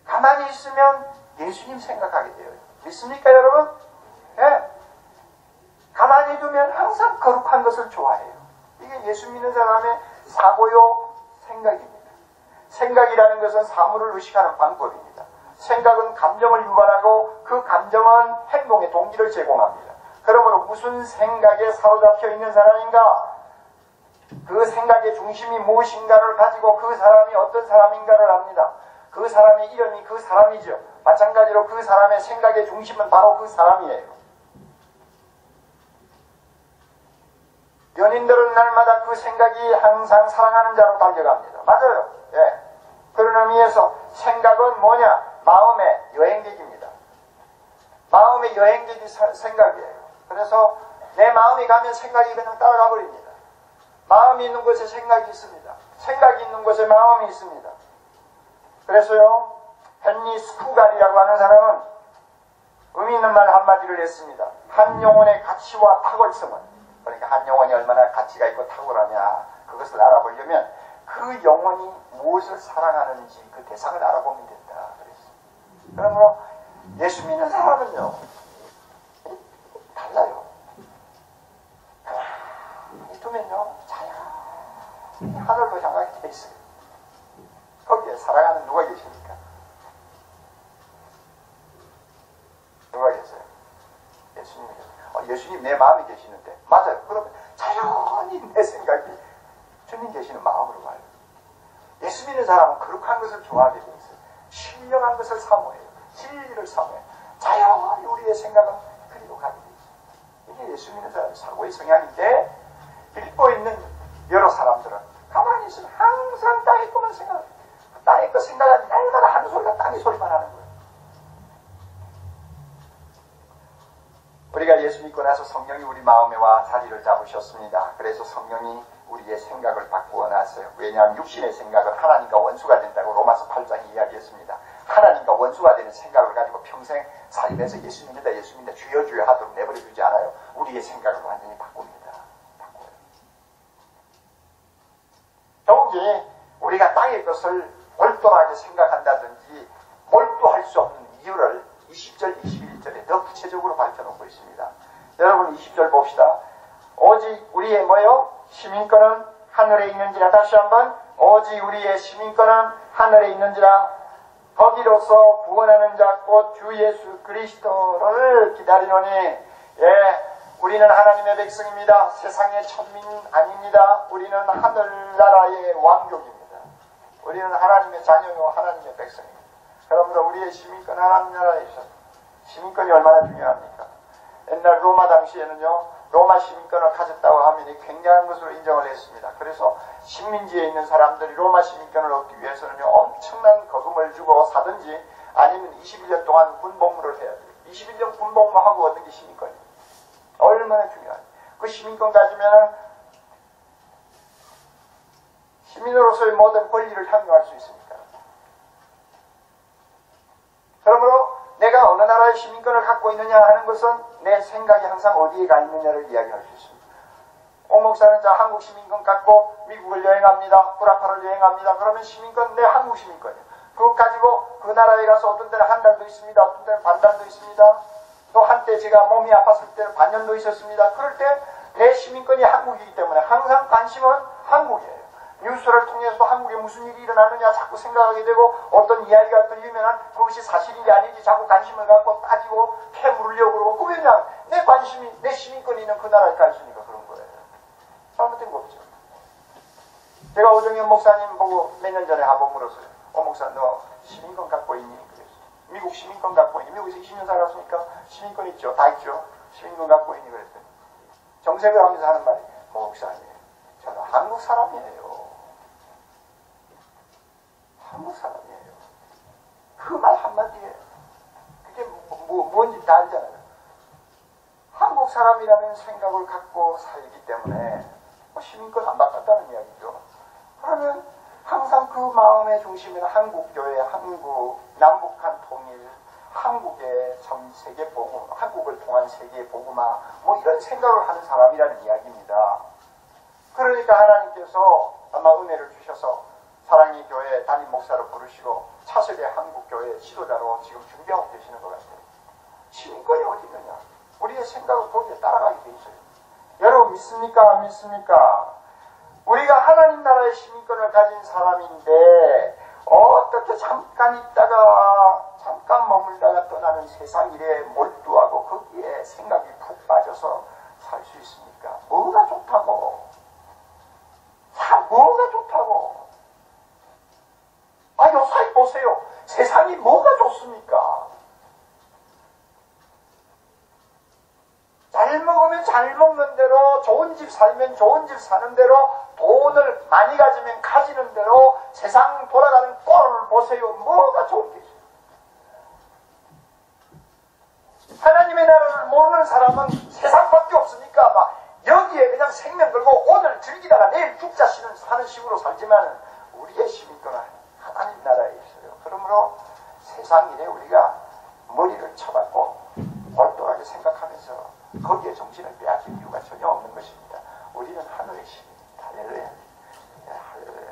가만히 있으면 예수님 생각하게 돼요. 믿습니까, 여러분? 예. 가만히 두면 항상 거룩한 것을 좋아해요. 이게 예수 믿는 사람의 사고요, 생각입니다. 생각이라는 것은 사물을 의식하는 방법입니다. 생각은 감정을 유발하고 그 감정은 행동의 동기를 제공합니다. 그러므로 무슨 생각에 사로잡혀 있는 사람인가, 그 생각의 중심이 무엇인가를 가지고 그 사람이 어떤 사람인가를 압니다. 그 사람의 이름이 그 사람이죠. 마찬가지로 그 사람의 생각의 중심은 바로 그 사람이에요. 연인들은 날마다 그 생각이 항상 사랑하는 자로 달려갑니다. 맞아요. 예. 그런 의미에서 생각은 뭐냐? 마음의 여행객입니다. 마음의 여행객이 생각이에요. 그래서 내 마음이 가면 생각이 그냥 따라가 버립니다. 마음이 있는 곳에 생각이 있습니다. 생각이 있는 곳에 마음이 있습니다. 그래서요, 헨리 스쿠갈이라고 하는 사람은 의미 있는 말 한마디를 했습니다. 한 영혼의 가치와 탁월성은, 그러니까 한 영혼이 얼마나 가치가 있고 탁월하냐, 그것을 알아보려면 그 영혼이 무엇을 사랑하는지 그 대상을 알아보면 된다 그랬습니다. 그러므로 예수 믿는 사람은요, 달라요. 가만히 두면요, 자연히 하늘로 향하게 돼 있어요. 거기에 사랑하는 누가 계십니까? 누가 계세요? 예수님이 계세요. 예수님 내 마음이 계시는데, 맞아요. 그러면 자연히 내 생각이 주님 계시는 마음으로 가요. 예수 믿는 사람은 거룩한 것을 좋아하게 돼 있어요. 신령한 것을 사모해요. 진리를 사모해요. 자연히 우리의 생각은 그리로 가게 돼 있어요. 이게 예수 믿는 사람의 사고의 성향인데, 빌보에 있는 여러 사람들은 가만히 있으면 항상 땅의 것만 생각해요. 땅의 것 생각하지 날마다 하는 소리가 땅의 소리만 하는 거예요. 우리가 예수 믿고 나서 성령이 우리 마음에 와 자리를 잡으셨습니다. 그래서 성령이 우리의 생각을 바꾸어 놨어요. 왜냐하면 육신의 생각은 하나님과 원수가 된다고 로마서 8장에 이야기했습니다. 하나님과 원수가 되는 생각을 가지고 평생 살면서 예수 믿는다 주여 주여 하도록 내버려 두지 않아요. 우리의 생각을 완전히 바꿉니다. 바꿔요. 더욱이 우리가 땅의 것을 몰두하게 생각한다든지 몰두할 수 없는 이유를 20절, 21절에 더 구체적으로 밝혀놓고 있습니다. 여러분 20절 봅시다. 오직 우리의 뭐요? 시민권은 하늘에 있는지라. 다시 한번, 오직 우리의 시민권은 하늘에 있는지라. 거기로서 구원하는 자 곧 주 예수 그리스도를 기다리노니. 예, 우리는 하나님의 백성입니다. 세상의 천민 아닙니다. 우리는 하늘나라의 왕족입니다. 우리는 하나님의 자녀요 하나님의 백성입니다. 그러므로 우리의 시민권은 하나님 나라에 있습니다. 시민권이 얼마나 중요합니까? 옛날 로마 당시에는요, 로마 시민권을 가졌다고 하면 굉장한 것으로 인정을 했습니다. 그래서 식민지에 있는 사람들이 로마 시민권을 얻기 위해서는요, 엄청난 거금을 주고 사든지 아니면 21년 동안 군복무를 해야 돼요. 21년 군복무하고 얻는 게 시민권이에요. 얼마나 중요한지. 그 시민권 가지면 시민으로서의 모든 권리를 향유할 수 있습니다. 그러므로 내가 어느 나라의 시민권을 갖고 있느냐 하는 것은 내 생각이 항상 어디에 가 있느냐를 이야기할 수 있습니다. 옥 목사는 한국 시민권 갖고 미국을 여행합니다. 구라파를 여행합니다. 그러면 시민권 내 한국 시민권이에요. 그거 가지고 그 나라에 가서 어떤 때는 한 달도 있습니다. 어떤 때는 반달도 있습니다. 또 한때 제가 몸이 아팠을 때는 반년도 있었습니다. 그럴 때 내 시민권이 한국이기 때문에 항상 관심은 한국이에요. 뉴스를 통해서도 한국에 무슨 일이 일어나느냐 자꾸 생각하게 되고 어떤 이야기가 들리면 그것이 사실인지 아닌지 자꾸 관심을 갖고 따지고 캐물으려고 그러고 그 왜냐 내 관심이 내 시민권이 있는 그 나라에 가 있으니까 그런 거예요. 잘못된 거 없죠. 제가 오정현 목사님 보고 몇 년 전에 한번 물었어요. 목사 너 시민권 갖고 있니? 그랬어요. 미국 시민권 갖고 있니? 미국에서 20년 살았으니까 시민권 있죠. 다 있죠. 시민권 갖고 있니? 그랬더니 정색을 하면서 하는 말이 목사님 저는 한국 사람이에요. 한국 사람이에요. 그 말 한마디에 그게 뭔지 다 알잖아요. 한국 사람이라는 생각을 갖고 살기 때문에 시민권 안 바꿨다는 이야기죠. 그러면 항상 그 마음의 중심에는 한국교회, 한국, 남북한 통일, 한국의 전 세계 복음, 한국을 통한 세계 복음화 뭐 이런 생각을 하는 사람이라는 이야기입니다. 그러니까 하나님께서 아마 은혜를 주셔서 사랑의 교회 담임 목사로 부르시고 차세대 한국교회 지도자로 지금 준비하고 계시는 것 같아요. 시민권이 어디 있느냐? 우리의 생각을 거기에 따라가게 돼 있어요. 여러분 믿습니까? 안 믿습니까? 우리가 하나님 나라의 시민권을 가진 사람인데 어떻게 잠깐 있다가 잠깐 머물다가 떠나는 세상 일에 몰두하고 거기에 생각이 푹 빠져서 살 수 있습니까? 뭐가 좋다고? 뭐가 좋다고? 요사이 보세요. 세상이 뭐가 좋습니까? 잘 먹으면 잘 먹는 대로, 좋은 집 살면 좋은 집 사는 대로, 돈을 많이 가지면 가지는 대로 세상 돌아가는 꼴을 보세요. 뭐가 좋은 게 있어요? 하나님의 나라를 모르는 사람은 세상밖에 없으니까 막 여기에 그냥 생명 걸고 오늘 즐기다가 내일 죽자 하는 식으로 살지만 우리의 시민권은 하나님 나라에 있어요. 그러므로 세상 일에 우리가 머리를 쳐박고 올돌하게 생각하면서 거기에 정신을 빼앗길 이유가 전혀 없는 것입니다. 우리는 하늘의 시민입니다. 할렐루야. 할렐루야.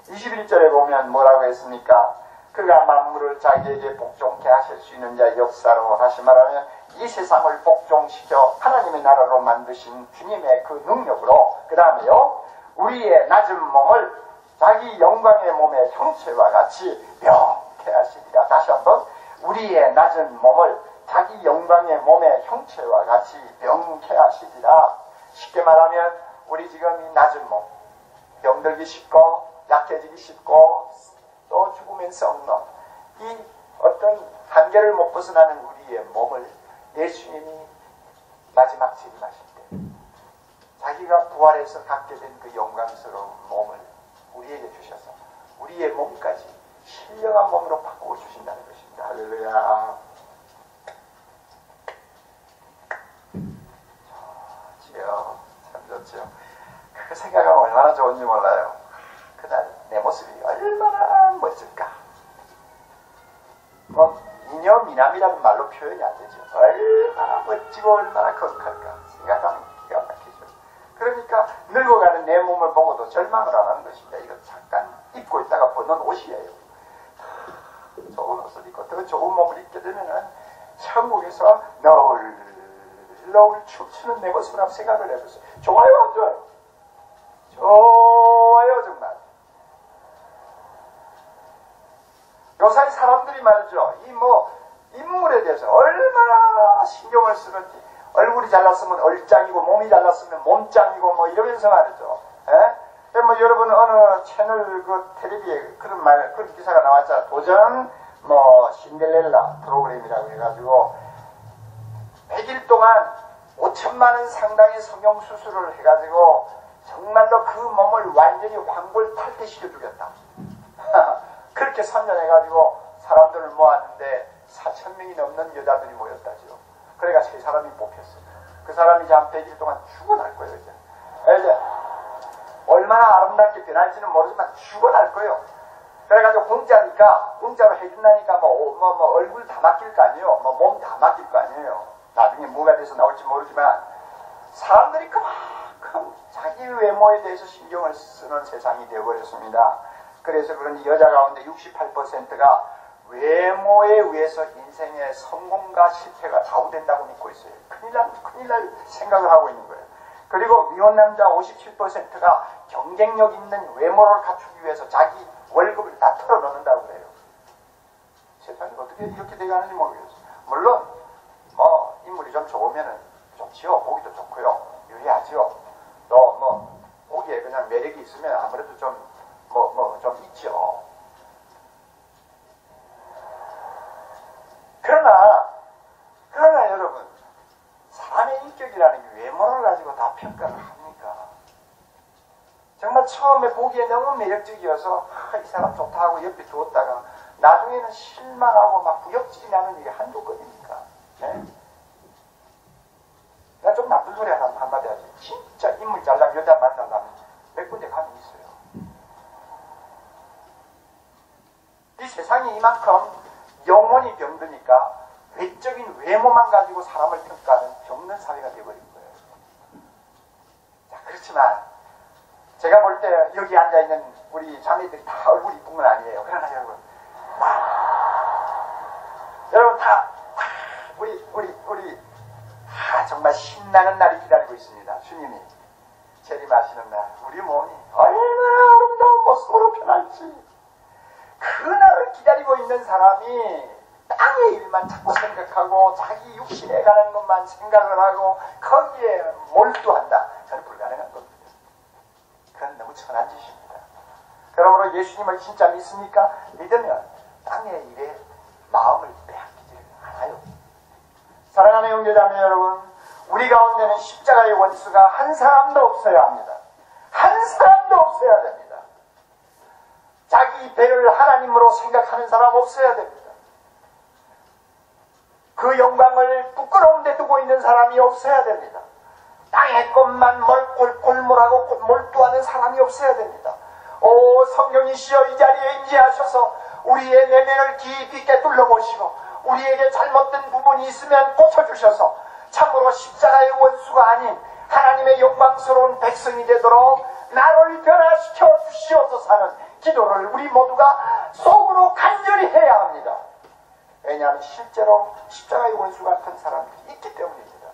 21절에 보면 뭐라고 했습니까? 그가 만물을 자기에게 복종케 하실 수 있는 자의 역사로 다시 말하면 이 세상을 복종시켜 하나님의 나라로 만드신 주님의 그 능력으로 그 다음에요 우리의 낮은 몸을 자기 영광의 몸의 형체와 같이 명케 하시리라. 다시 한번 우리의 낮은 몸을 자기 영광의 몸의 형체와 같이 명케 하시리라. 쉽게 말하면 우리 지금 이 낮은 몸 병들기 쉽고 약해지기 쉽고 또 죽으면 썩는 이 어떤 한계를 못 벗어나는 우리의 몸을 예수님이 마지막 재림하실 때 자기가 부활해서 갖게 된 그 영광스러운 몸을 우리에게 주셔서 우리의 몸까지 신령한 몸으로 바꾸어 주신다는 것입니다. 할렐루야. 좋지요. 참 좋지요. 그 생각하면 얼마나 좋은지 몰라요. 그날 내 모습이 얼마나 멋질까. 미녀 미남이라는 말로 표현이 안 되죠. 얼마나 멋지고 얼마나 거룩할까 생각하면 기가 막히죠. 그러니까 늙어가는 내 몸을 보고도 절망을 안 하는 것입니다. 이거 잠깐 입고 있다가 벗는 옷이에요. 좋은 옷을 입고 더 좋은 몸을 입게 되면은 천국에서 너울 춤추는 내 모습을 한번 생각을 해보세요. 좋아요 안 좋아요? 좋아요 정말. 요새 사람들이 말이죠. 인물에 대해서 얼마나 신경을 쓰는지. 얼굴이 잘났으면 얼짱이고, 몸이 잘났으면 몸짱이고, 뭐 이러면서 말이죠. 예? 뭐 여러분 어느 채널 그 텔레비에 그런 기사가 나왔잖아. 도전, 신데렐라 프로그램이라고 해가지고, 100일 동안 5천만 원 상당의 성형수술을 해가지고, 정말로 그 몸을 완전히 황골탈퇴시켜 주겠다. 그렇게 선전해가지고 사람들을 모았는데 4,000명이 넘는 여자들이 모였다죠. 그러니까 세 사람이 뽑혔어요. 그 사람이 이제 한 100일 동안 죽어날 거예요. 이제 얼마나 아름답게 변할지는 모르지만 죽어날 거예요. 그래가지고 공짜로 해준다니까 얼굴 다 맡길 거 아니에요. 몸 다 맡길 거 아니에요. 나중에 뭐가 돼서 나올지 모르지만 사람들이 그만큼 자기 외모에 대해서 신경을 쓰는 세상이 되어버렸습니다. 그래서 그런지 여자 가운데 68%가 외모에 의해서 인생의 성공과 실패가 좌우된다고 믿고 있어요. 큰일 날 생각을 하고 있는 거예요. 그리고 미혼 남자 57%가 경쟁력 있는 외모를 갖추기 위해서 자기 월급을 다 털어넣는다고 그래요. 세상이 어떻게 이렇게 돼가는지 모르겠어요. 물론 뭐 인물이 좀 좋으면 좋지요. 보기도 좋고요. 유리하지요. 또 뭐 보기에 그냥 매력이 있으면 아무래도 좀 좀 있죠. 그러나 여러분, 사람의 인격이라는 게 외모를 가지고 다 평가를 합니까? 정말 처음에 보기에 너무 매력적이어서 이 사람 좋다 하고 옆에 두었다가 나중에는 실망하고 막 구역질이 나는 일이 한두 건입니까? 네? 나 좀 나쁜 소리 한마디 하지. 진짜 인물 잘나면 여자 만나려면 몇 군데 가면 있어요. 이 세상이 이만큼 영혼이 병드니까 외적인 외모만 가지고 사람을 평가하는 병든 사회가 되어버린 거예요. 자, 그렇지만 제가 볼 때 여기 앉아있는 우리 자매들이 다 얼굴이 이쁜 건 아니에요. 그러나 여러분 다 우리 정말 신나는 날이 기다리고 있습니다. 주님이 재림하시는 날 우리 몸이 얼마나 아름다운 모습으로 변할지 그 날을 기다리고 있는 사람이 땅의 일만 자꾸 생각하고 자기 육신에 관한 것만 생각을 하고 거기에 몰두한다. 저는 불가능한 겁니다. 그건 너무 천한 짓입니다. 그러므로 예수님을 진짜 믿습니까? 믿으면 땅의 일에 마음을 빼앗기지 않아요. 사랑하는 형제자매 여러분, 우리 가운데는 십자가의 원수가 한 사람도 없어야 합니다. 한 사람도 없어야 됩니다. 자기 배를 하나님으로 생각하는 사람 없어야 됩니다. 그 영광을 부끄러운 데 두고 있는 사람이 없어야 됩니다. 땅의 것만 골몰하고 몰두하는 사람이 없어야 됩니다. 오 성령이시여 이 자리에 임재하셔서 우리의 내면을 깊이 있게 둘러보시고 우리에게 잘못된 부분이 있으면 고쳐주셔서 참으로 십자가의 원수가 아닌 하나님의 영광스러운 백성이 되도록 나를 변화시켜 주시옵소서 하는 기도를 우리 모두가 속으로 간절히 해야 합니다. 왜냐하면 실제로 십자가의 원수 같은 사람들이 있기 때문입니다.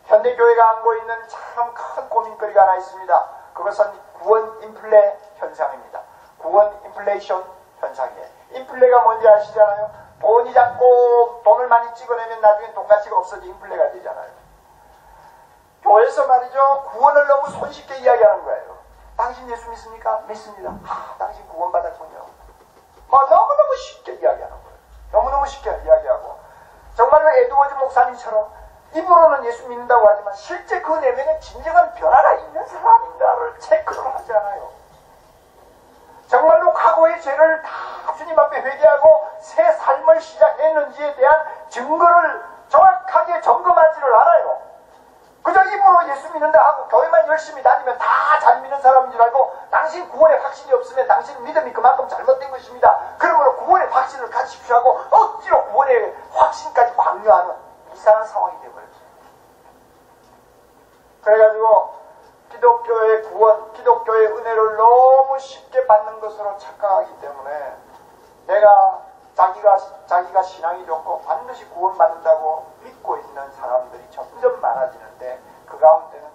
현대교회가 안고 있는 참 큰 고민거리가 하나 있습니다. 그것은 구원 인플레 현상입니다. 구원 인플레이션 현상이에요. 인플레가 뭔지 아시잖아요? 돈이 자꾸 돈을 많이 찍어내면 나중에 돈가치가 없어져 인플레가 되잖아요. 교회에서 말이죠. 구원을 너무 손쉽게 이야기하는 거예요. 당신 예수 믿습니까? 믿습니다. 당신 구원받았군요. 너무너무 쉽게 이야기하는 거예요. 너무너무 쉽게 이야기하고 정말로 에드워즈 목사님처럼 입으로는 예수 믿는다고 하지만 실제 그 내면에 진정한 변화가 있는 사람인가를 체크를 하지 않아요. 정말로 과거의 죄를 다 주님 앞에 회개하고 새 삶을 시작했는지에 대한 증거를 정확하게 점검하지를 않아요. 그저 입으로 예수 믿는다 하고 교회만 열심히 다니면 다 잘 믿는 사람인 줄 알고 당신 구원의 확신이 없으면 당신 믿음이 그만큼 잘못된 것입니다. 그러므로 구원의 확신을 갖추십시오 하고 억지로 구원의 확신까지 강요하는 이상한 상황이 되어버렸어요. 그래가지고 기독교의 구원, 기독교의 은혜를 너무 쉽게 받는 것으로 착각하기 때문에 자기가 신앙이 좋고 반드시 구원받는다고 믿고 있는 사람들이 점점 많아지는데 그 가운데는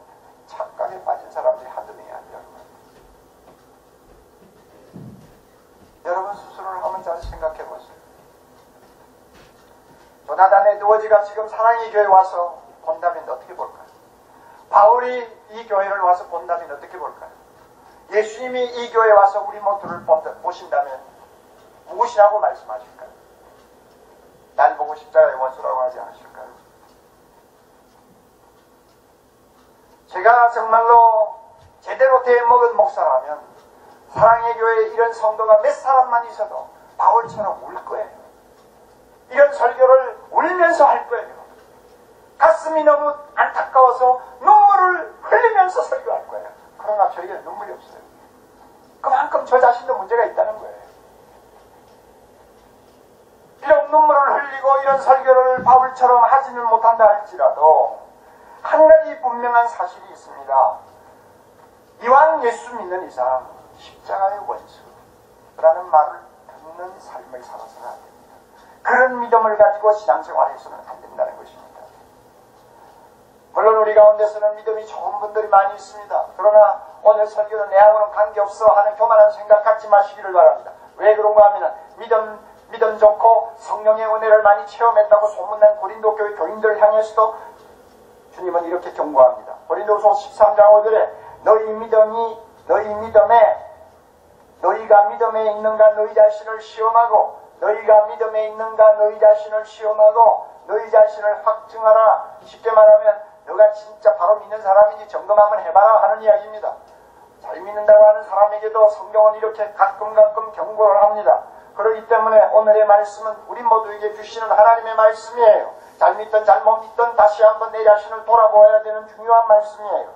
착각에 빠진 사람들이 한두 명이 아니라는 거예요. 여러분 스스로를 한번 잘 생각해 보세요. 조나단 에드워즈가 지금 사랑의 교회에 와서 본다면 어떻게 볼까요? 바울이 이 교회를 와서 본다면 어떻게 볼까요? 예수님이 이 교회에 와서 우리 모두를 보신다면 무엇이라고 말씀하실까요? 날 보고 십자가의 원수라고 하지 않으실까요? 제가 정말로 제대로 대먹은 목사라면 사랑의 교회에 이런 성도가 몇 사람만 있어도 바울처럼 울 거예요. 이런 설교를 울면서 할 거예요. 가슴이 너무 안타까워서 눈물을 흘리면서 설교할 거예요. 그러나 저에게는 눈물이 없어요. 그만큼 저 자신도 문제가 있다는 거예요. 비록 눈물을 흘리고 이런 설교를 바울처럼 하지는 못한다 할지라도 한 가지 분명한 사실이 있습니다. 이왕 예수 믿는 이상 십자가의 원수라는 말을 듣는 삶을 살아서는 안 됩니다. 그런 믿음을 가지고 신앙생활에서는 안 된다는 것입니다. 물론 우리 가운데서는 믿음이 좋은 분들이 많이 있습니다. 그러나 오늘 설교는 내하고는 관계없어 하는 교만한 생각 갖지 마시기를 바랍니다. 왜 그런가 하면 믿음 좋고 성령의 은혜를 많이 체험했다고 소문난 고린도 교회 교인들을 향해서도 주님은 이렇게 경고합니다. 고린도서 13장 5절에 너희가 믿음에 있는가 너희 자신을 시험하고 너희가 믿음에 있는가 너희 자신을 시험하고 너희 자신을 확증하라. 쉽게 말하면 너가 진짜 바로 믿는 사람인지 점검 한번 해봐라 하는 이야기입니다. 잘 믿는다고 하는 사람에게도 성경은 이렇게 가끔 경고를 합니다. 그렇기 때문에 오늘의 말씀은 우리 모두에게 주시는 하나님의 말씀이에요. 잘 믿든 잘못 믿든 다시 한번 내 자신을 돌아보아야 되는 중요한 말씀이에요.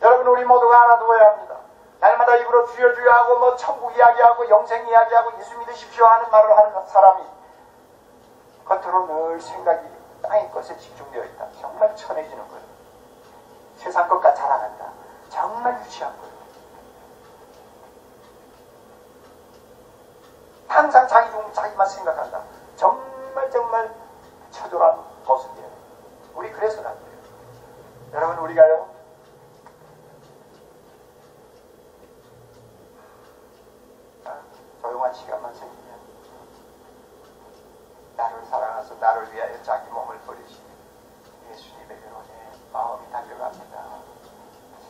여러분, 우리 모두가 알아두어야 합니다. 날마다 입으로 주여 주여 하고 뭐 천국 이야기하고 영생 이야기하고 예수 믿으십시오 하는 말을 하는 사람이 겉으로 늘 생각이 땅의 것에 집중되어 있다. 정말 천해지는 거예요. 세상 것과 자라간다. 정말 유치한 거예요. 항상 자기만 생각한다. 정말 처절한 모습이에요. 우리 그래서는 안 돼요. 여러분, 우리가요 조용한 시간만 생기면 나를 사랑하셔서 나를 위하여 자기 몸을 버리신 예수님에게로 내 마음이 달려갑니다.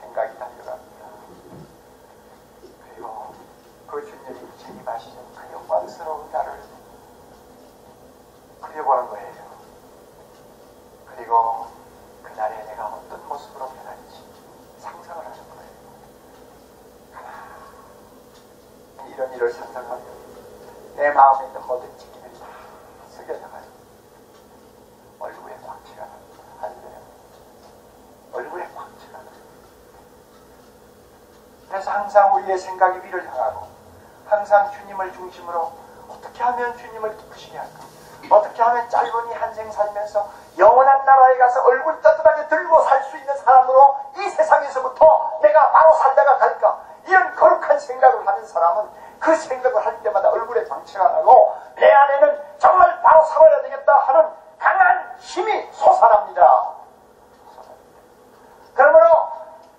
생각이 달려갑니다. 그리고 그 주님이 책임하시는 그 영광스러운 나를 그려보는 거예요. 그리고 그날에 내가 어떤 모습으로 변할지 상상을 하는 거예요. 이런 일을 상상하면 내 마음에 있는 모든 찌기들이 다 쓰겨져가요. 얼굴에 광채가 납니다. 할렐루야. 얼굴에 광채가 나요. 그래서 항상 우리의 생각이 위를 향하고 항상 주님을 중심으로 어떻게 하면 주님을 기쁘시게 할까? 어떻게 하면 짧은 이 한 생 살면서 영원한 나라에 가서 얼굴 떳떳하게 들고 살 수 있는 사람으로 이 세상에서부터 내가 바로 살다가 갈까? 이런 거룩한 생각을 하는 사람은 그 생각을 할 때마다 얼굴에 광채가 나고 내 안에는 정말 바로 살아야 되겠다 하는 강한 힘이 솟아납니다. 그러므로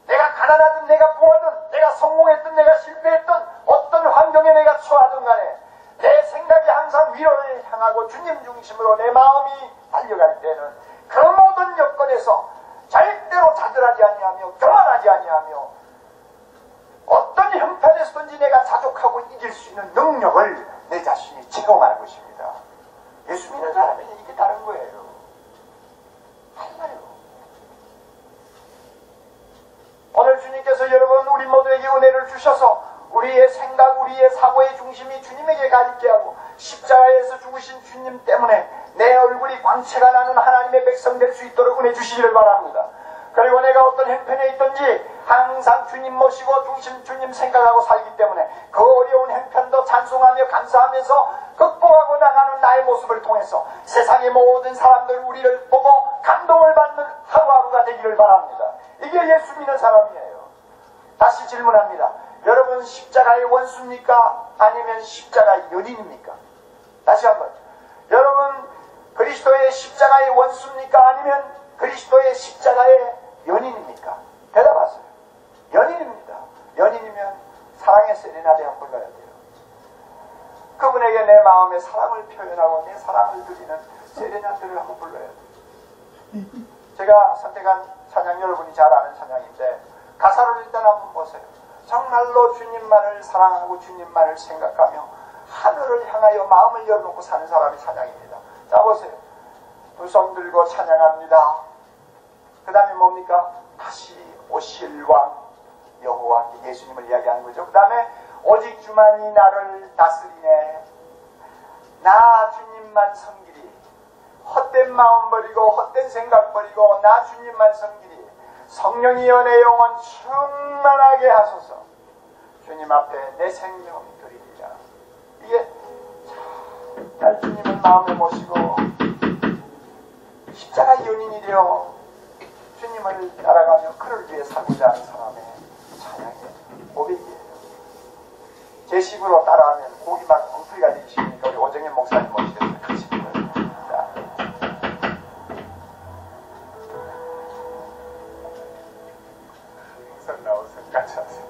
내가 가난하든 내가 부하든 내가 성공했든 내가 실패했든 어떤 환경에 내가 처하든 간에 내 생각이 항상 위로를 향하고 주님 중심으로 내 마음이 달려갈 때는 그 모든 여건에서 절대로 자들하지 아니하며 교만하지 아니하며 어떤 형편에서든지 내가 자족하고 이길 수 있는 능력을 내 자신이 체험하는 것입니다. 예수 믿는 사람에게 이게 다른 거예요. 달라요. 오늘 주님께서 여러분 우리 모두에게 은혜를 주셔서 우리의 생각, 우리의 사고의 중심이 주님에게 가 있게 하고 십자가에서 죽으신 주님 때문에 내 얼굴이 광채가 나는 하나님의 백성 될 수 있도록 은혜 주시기를 바랍니다. 그리고 내가 어떤 형편에 있든지 항상 주님 모시고 주님 생각하고 살기 때문에 그 어려운 형편도 찬송하며 감사하면서 극복하고 나가는 나의 모습을 통해서 세상의 모든 사람들 우리를 보고 감동을 받는 하루하루가 되기를 바랍니다. 이게 예수 믿는 사람이에요. 다시 질문합니다. 여러분 십자가의 원수입니까? 아니면 십자가의 연인입니까? 다시 한번. 여러분 그리스도의 십자가의 원수입니까? 아니면 그리스도의 십자가의 연인입니까? 대답하세요. 연인입니다. 연인이면 사랑의 세레나데 한번 불러야 돼요. 그분에게 내 마음의 사랑을 표현하고 내 사랑을 드리는 세레나데를 한번 불러야 돼요. 제가 선택한 찬양 여러분이 잘 아는 찬양인데 가사를 일단 한번 보세요. 정말로 주님만을 사랑하고 주님만을 생각하며 하늘을 향하여 마음을 열어놓고 사는 사람이 찬양입니다. 자 보세요. 두 손 들고 찬양합니다. 그 다음에 뭡니까? 다시 오실 왕 여호와께 예수님을 이야기하는 거죠. 그 다음에 오직 주만이 나를 다스리네. 나 주님만 섬기리. 헛된 마음 버리고 헛된 생각 버리고 나 주님만 섬기리. 성령이여 내 영혼 충만하게 하소서. 주님 앞에 내 생명을 드리리라. 이게 잘 주님을 마음에 모시고 십자가 연인이 되어 주님을 따라가며 그를 위해 살고자 하는 사람의 찬양이에요. 고백이에요. 제 식으로 따라하면 고기만 엉터리가 되시니까 우리 오정현 목사님 모시겠어요. 그 식으로. 자. 항상 나오세요. 같이 하세요.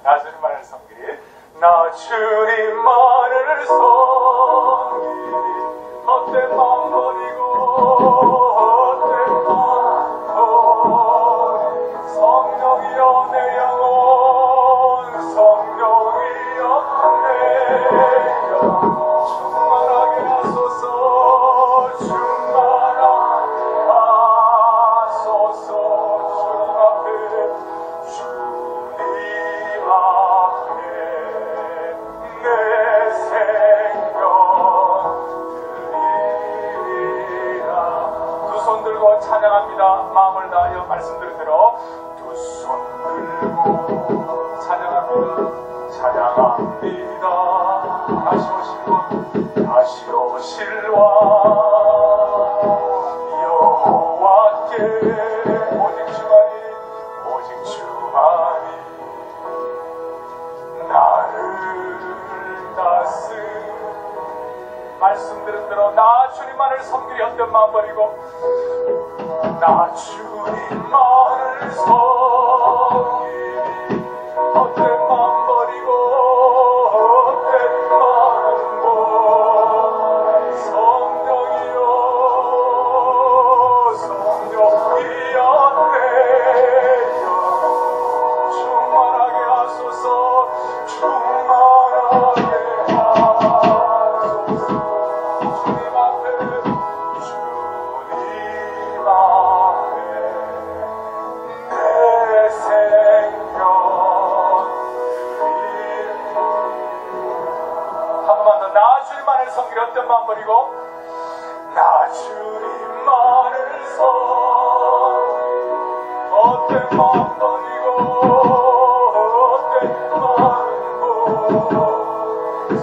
나 주님만을 섬기리. 나 주님만을 섬기리. 헛된 마음 버리고 헛된 마음 버리고 성령이여 내 영혼 성령이여 내 영혼 충만하게 하소서 충만하게 하소서 주님 앞에 주님 앞에 내 생명 드리리라. 두 손 들고 찬양합니다. 마음을 다하여 말씀드린 대로 두 손 들고 찬양합니다. 찬양합니다. 다시 오실 분 다시 오실 왕 여호와께 오직 주만이 오직 주만이 나를 다스 말씀드린 대로 나 주님만을 섬기리 헛된 마음 버리고 나 주님만을 섬기리 헛된 마음 버리고 헛된 마음 버리고 성령이여 성령이여 내 영혼 충만하게 하소서 충만하게 하소서 주님 앞에 주님 앞에 내 생명 한 번만 더 나 주님만을 섬기려 어떤 마음 버리고 나 주님만을 섬기리 어떤 마음 버리고 어떤 마음 버리고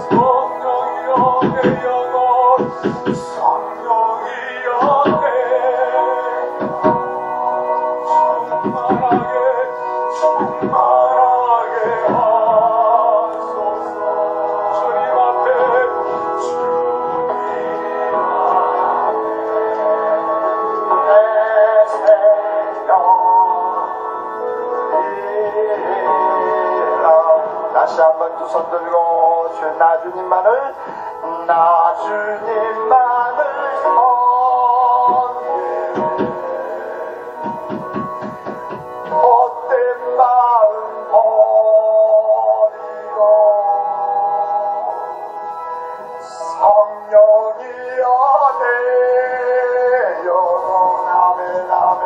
성령이여 내 영혼 성령이여 내 충만하게 충만하게 하소서 주님 앞에 주님 앞에 내 생명 드리라. 다시 한번 두 손 들고 나 주님만을 나 주님만을 섬기리 헛된 마음 버리고 성령이여 내 영혼 아멘 아멘